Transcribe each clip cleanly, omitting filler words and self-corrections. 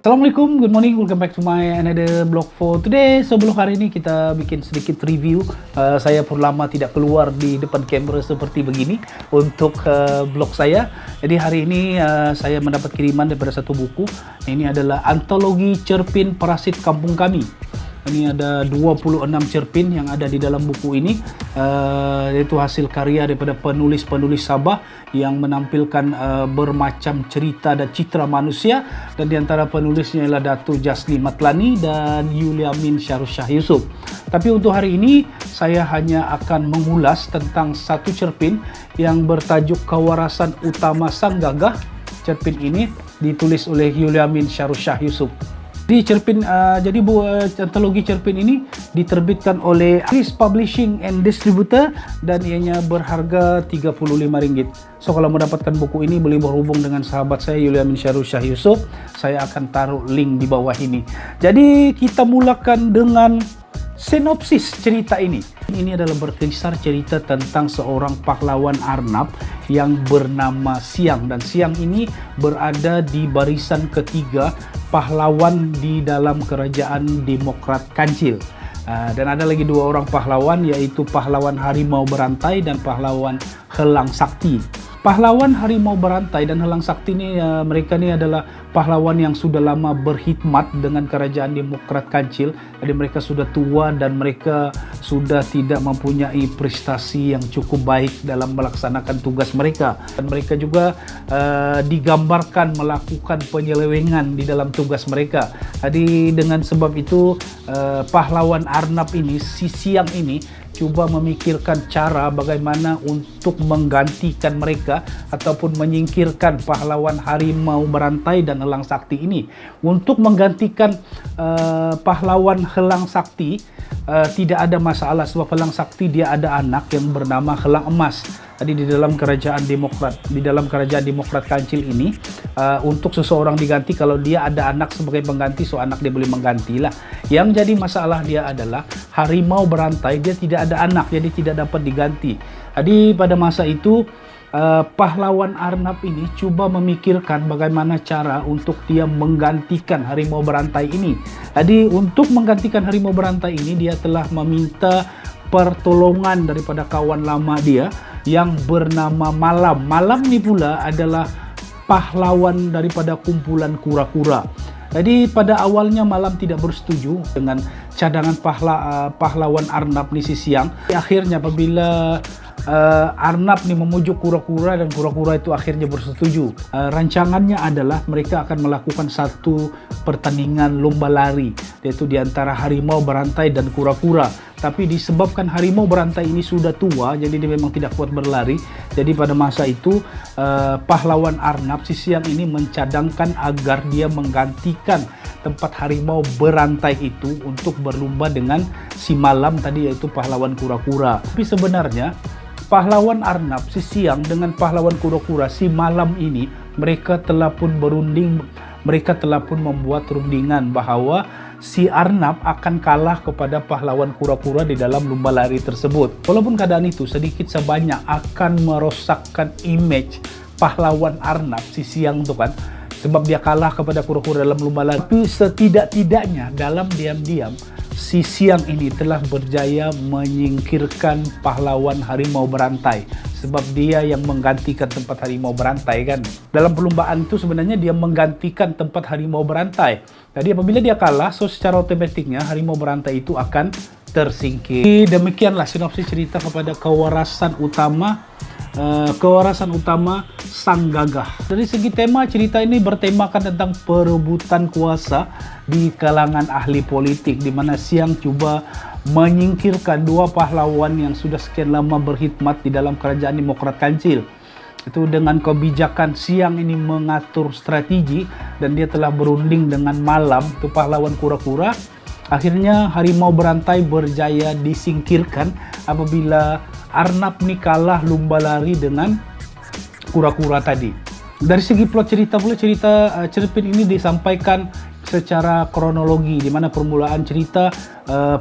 Assalamualaikum, good morning, welcome back to my another blog for today. Sebelum hari ini kita bikin sedikit review. Saya pun lama tidak keluar di depan kamera seperti begini untuk blog saya. Jadi hari ini saya mendapat kiriman daripada satu buku. Ini adalah Antologi Cerpen Parasit Kampung Kami. Ini ada 26 cerpen yang ada di dalam buku ini, yaitu hasil karya daripada penulis-penulis Sabah yang menampilkan bermacam cerita dan citra manusia, dan di antara penulisnya ialah Dato' Jasni Matlani dan Yuliamin Syah Yusuf. Tapi untuk hari ini saya hanya akan mengulas tentang satu cerpen yang bertajuk Kewarasan Utama Sang Gagah. Cerpen ini ditulis oleh Yuliamin Syah Yusuf. Di cerpen antologi cerpen ini diterbitkan oleh Chris Publishing and Distributor dan ianya berharga RM35. So kalau mendapatkan buku ini boleh berhubung dengan sahabat saya Yuliamin Syah Yusuf. Saya akan taruh link di bawah ini. Jadi kita mulakan dengan sinopsis cerita ini. Ini adalah berkisar cerita tentang seorang pahlawan Arnab yang bernama Siang, dan Siang ini berada di barisan ketiga pahlawan di dalam kerajaan Demokrat Kancil. Dan ada lagi dua orang pahlawan, yaitu pahlawan Harimau Berantai dan pahlawan Helang Sakti. Pahlawan Harimau Berantai dan Helang Sakti ini, mereka ni adalah pahlawan yang sudah lama berkhidmat dengan kerajaan Demokrat Kancil. Jadi mereka sudah tua dan mereka sudah tidak mempunyai prestasi yang cukup baik dalam melaksanakan tugas mereka. Dan mereka juga digambarkan melakukan penyelewengan di dalam tugas mereka. Jadi dengan sebab itu pahlawan Arnab ini, si Siang ini, cuba memikirkan cara bagaimana untuk menggantikan mereka ataupun menyingkirkan pahlawan Harimau Berantai dan Helang Sakti ini. Untuk menggantikan pahlawan Helang Sakti tidak ada masalah, sebab Helang Sakti dia ada anak yang bernama Helang Emas. Jadi di dalam kerajaan Demokrat Kancil ini, untuk seseorang diganti, kalau dia ada anak sebagai pengganti, so anak dia boleh menggantilah. Yang jadi masalah dia adalah Harimau Berantai, dia tidak ada anak, jadi tidak dapat diganti. Jadi pada masa itu pahlawan Arnab ini cuba memikirkan bagaimana cara untuk dia menggantikan Harimau Berantai ini. Jadi untuk menggantikan Harimau Berantai ini, dia telah meminta pertolongan daripada kawan lama dia yang bernama Malam. Malam ni pula adalah pahlawan daripada kumpulan kura-kura. Jadi pada awalnya Malam tidak bersetuju dengan cadangan pahlawan Arnab ni si Siang. Akhirnya apabila Arnab ni memujuk kura-kura dan kura-kura itu akhirnya bersetuju. Rancangannya adalah mereka akan melakukan satu pertandingan lomba lari, yaitu di antara Harimau Berantai dan kura-kura. Tapi disebabkan Harimau Berantai ini sudah tua, jadi dia memang tidak kuat berlari. Jadi pada masa itu pahlawan Arnab si Siang ini mencadangkan agar dia menggantikan tempat Harimau Berantai itu untuk berlomba dengan si Malam tadi, yaitu pahlawan kura-kura. Tapi sebenarnya pahlawan Arnab si Siang dengan pahlawan kura-kura si Malam ini, mereka telah pun membuat rundingan bahawa si Arnab akan kalah kepada pahlawan kura-kura di dalam lomba lari tersebut. Walaupun keadaan itu sedikit sebanyak akan merosakkan image pahlawan Arnab si Siang itu kan, sebab dia kalah kepada kura-kura dalam lomba lari. Tapi setidak-tidaknya dalam diam-diam si Siang ini telah berjaya menyingkirkan pahlawan Harimau Berantai, sebab dia yang menggantikan tempat Harimau Berantai kan. Dalam perlombaan itu sebenarnya dia menggantikan tempat Harimau Berantai. Jadi apabila dia kalah, so secara otomatiknya Harimau Berantai itu akan tersingkir. Demikianlah sinopsis cerita kepada Kewarasan Utama Sang Gagah. Dari segi tema, cerita ini bertemakan tentang perebutan kuasa di kalangan ahli politik, di mana Siang cuba menyingkirkan dua pahlawan yang sudah sekian lama berkhidmat di dalam kerajaan Demokrat Kancil. Itu dengan kebijakan Siang ini mengatur strategi, dan dia telah berunding dengan Malam, itu pahlawan kura-kura. Akhirnya Harimau Berantai berjaya disingkirkan apabila Arnab ni kalah lomba lari dengan kura-kura tadi. Dari segi plot cerita pula, cerpen ini disampaikan secara kronologi, di mana permulaan cerita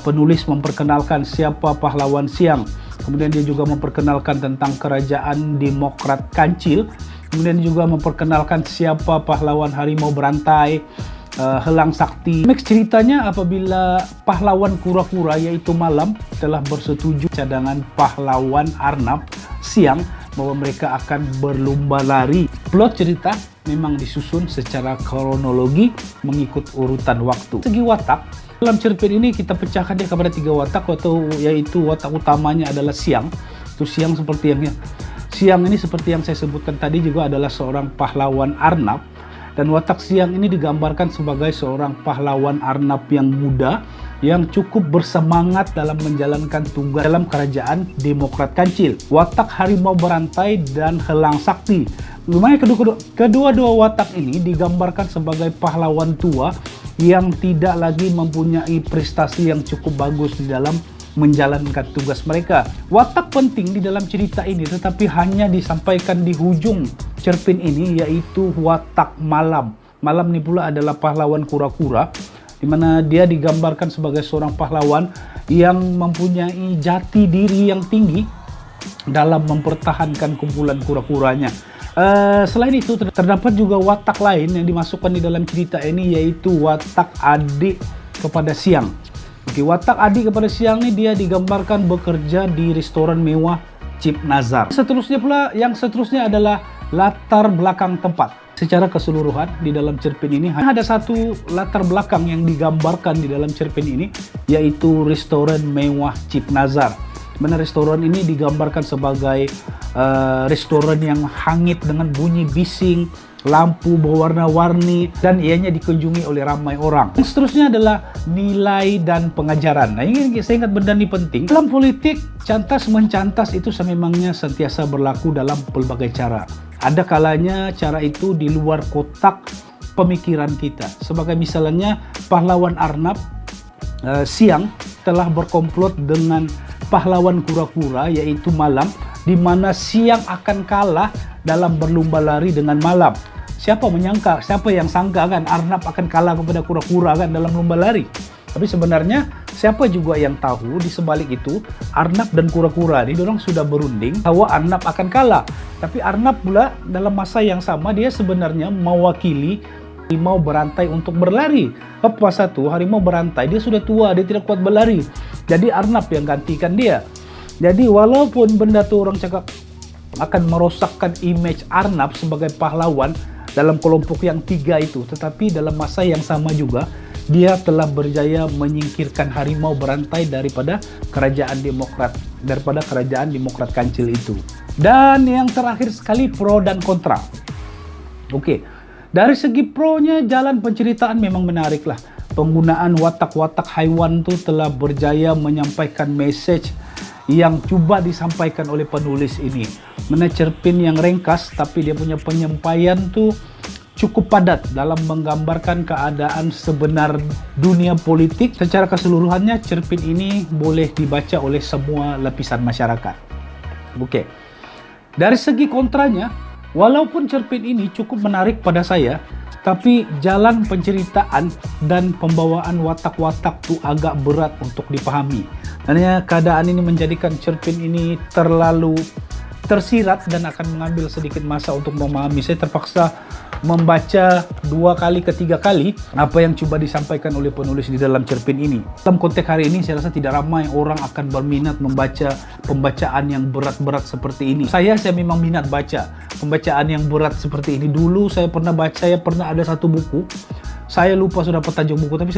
penulis memperkenalkan siapa pahlawan Siang. Kemudian dia juga memperkenalkan tentang kerajaan Demokrat Kancil. Kemudian juga memperkenalkan siapa pahlawan Harimau Berantai. Helang Sakti. Max ceritanya apabila pahlawan kura-kura yaitu Malam telah bersetuju cadangan pahlawan Arnab Siang bahwa mereka akan berlomba lari. Plot cerita memang disusun secara kronologi mengikut urutan waktu. Segi watak, dalam cerpen ini kita pecahkan dia kepada 3 watak, yaitu watak utamanya adalah Siang. Itu Siang Siang ini seperti yang saya sebutkan tadi juga adalah seorang pahlawan Arnab. Dan watak Siang ini digambarkan sebagai seorang pahlawan Arnab yang muda yang cukup bersemangat dalam menjalankan tugas dalam kerajaan Demokrat Kancil. Watak Harimau Berantai dan Helang Sakti. Lumayan kedua-dua watak ini digambarkan sebagai pahlawan tua yang tidak lagi mempunyai prestasi yang cukup bagus di dalam menjalankan tugas mereka. Watak penting di dalam cerita ini tetapi hanya disampaikan di hujung cerpen ini, yaitu watak Malam. Malam ini pula adalah pahlawan kura-kura, di mana dia digambarkan sebagai seorang pahlawan yang mempunyai jati diri yang tinggi dalam mempertahankan kumpulan kura-kuranya. Selain itu terdapat juga watak lain yang dimasukkan di dalam cerita ini, yaitu watak adik kepada Siang. Oke, watak adik kepada Siang ini dia digambarkan bekerja di restoran mewah Chip Nazar. Yang seterusnya adalah latar belakang tempat. Secara keseluruhan di dalam cerpen ini ada satu latar belakang yang digambarkan di dalam cerpen ini, yaitu restoran mewah Chip Nazar. Mana restoran ini digambarkan sebagai restoran yang hangit dengan bunyi bising, lampu berwarna-warni, dan ianya dikunjungi oleh ramai orang. Yang seterusnya adalah nilai dan pengajaran. Nah, ini saya ingat benda ini penting. Dalam politik, cantas mencantas itu sememangnya sentiasa berlaku dalam pelbagai cara. Ada kalanya cara itu di luar kotak pemikiran kita. Sebagai misalnya, pahlawan Arnab Siang telah berkomplot dengan pahlawan kura-kura yaitu Malam, di mana Siang akan kalah dalam berlomba lari dengan Malam. Siapa yang sangka kan Arnab akan kalah kepada kura-kura kan dalam lomba lari. Tapi sebenarnya siapa juga yang tahu di sebalik itu Arnab dan kura-kura ini orang sudah berunding bahwa Arnab akan kalah. Tapi Arnab pula dalam masa yang sama dia sebenarnya mewakili harimau berantai untuk berlari. Pas satu harimau berantai dia sudah tua, dia tidak kuat berlari. Jadi Arnab yang gantikan dia. Jadi walaupun benda tu orang cakap akan merosakkan image Arnab sebagai pahlawan dalam kelompok yang 3 itu, tetapi dalam masa yang sama juga dia telah berjaya menyingkirkan harimau berantai daripada kerajaan Demokrat Kancil itu. Dan yang terakhir sekali, pro dan kontra. Oke, dari segi pro-nya jalan penceritaan memang menarik lah. Penggunaan watak-watak haiwan itu telah berjaya menyampaikan message yang coba disampaikan oleh penulis ini. Mana cerpen yang ringkas tapi dia punya penyampaian tuh cukup padat dalam menggambarkan keadaan sebenar dunia politik. Secara keseluruhannya cerpen ini boleh dibaca oleh semua lapisan masyarakat. Oke. Dari segi kontranya, walaupun cerpen ini cukup menarik pada saya, tapi jalan penceritaan dan pembawaan watak-watak tuh agak berat untuk dipahami. Karena keadaan ini menjadikan cerpen ini terlalu tersirat dan akan mengambil sedikit masa untuk memahami. Saya terpaksa membaca 2 kali ke 3 kali apa yang coba disampaikan oleh penulis di dalam cerpen ini. Dalam konteks hari ini saya rasa tidak ramai orang akan berminat membaca pembacaan yang berat-berat seperti ini. Saya memang minat baca pembacaan yang berat seperti ini. Dulu saya pernah ada satu buku. Saya lupa sudah apa tajuk buku, tapi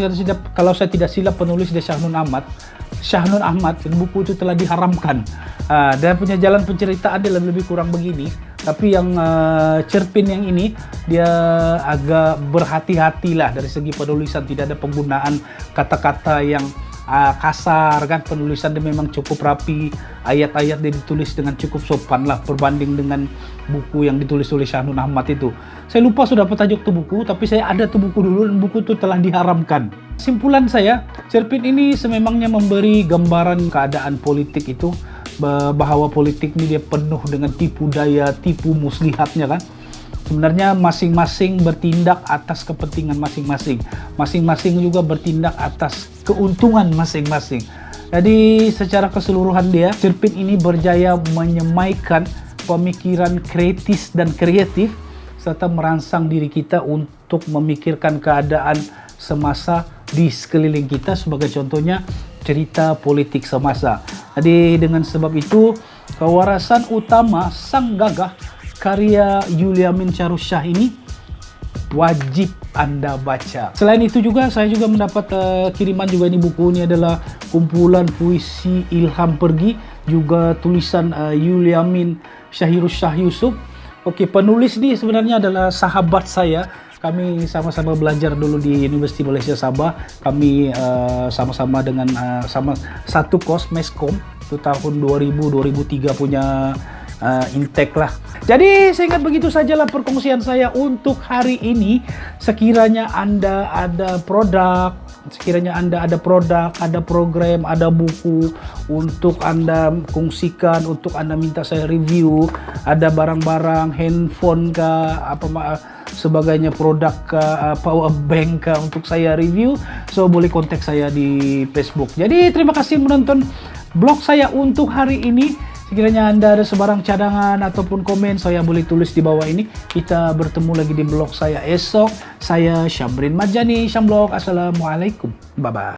kalau saya tidak silap penulis dia Syahnun Ahmad, buku itu telah diharamkan. Dia punya jalan penceritaan dia lebih kurang begini, tapi yang cerpen yang ini dia agak berhati-hatilah dari segi penulisan, tidak ada penggunaan kata-kata yang kasar kan, penulisan dia memang cukup rapi, ayat-ayat dia ditulis dengan cukup sopan lah berbanding dengan buku yang ditulis oleh Syahnun Ahmad itu. Saya lupa sudah apa tajuk tuh buku, tapi saya ada tuh buku dulu dan buku itu telah diharamkan. Simpulan saya, cerpen ini sememangnya memberi gambaran keadaan politik itu, bahwa politik ini dia penuh dengan tipu daya, tipu muslihatnya kan. Sebenarnya masing-masing bertindak atas kepentingan masing-masing. Masing-masing juga bertindak atas keuntungan masing-masing. Jadi secara keseluruhan dia, cerpen ini berjaya menyemaikan pemikiran kritis dan kreatif serta merangsang diri kita untuk memikirkan keadaan semasa di sekeliling kita, sebagai contohnya cerita politik semasa. Jadi dengan sebab itu, Kewarasan Utama Sang Gagah karya Yuliamin Syahrusyah ini wajib Anda baca. Selain itu juga saya juga mendapat kiriman juga, ini buku ini adalah kumpulan puisi Ilham Pergi, juga tulisan Yuliamin Syahrusyah Yusuf. Oke, penulis ini sebenarnya adalah sahabat saya. Kami sama-sama belajar dulu di Universiti Malaysia Sabah. Kami sama-sama dengan sama satu kos Meskom itu tahun 2000-2003 punya intake lah. Jadi seingat begitu sajalah perkongsian saya untuk hari ini. Sekiranya Anda ada produk, ada program, ada buku untuk Anda kongsikan, untuk Anda minta saya review, ada barang-barang, handphone kah, sebagainya, produk power bank untuk saya review, so boleh kontak saya di Facebook. Jadi terima kasih menonton blog saya untuk hari ini. Sekiranya Anda ada sebarang cadangan ataupun komen, saya boleh tulis di bawah ini. Kita bertemu lagi di blog saya esok. Saya Syamrin Marjani, Syamblog. Assalamualaikum. Bye-bye.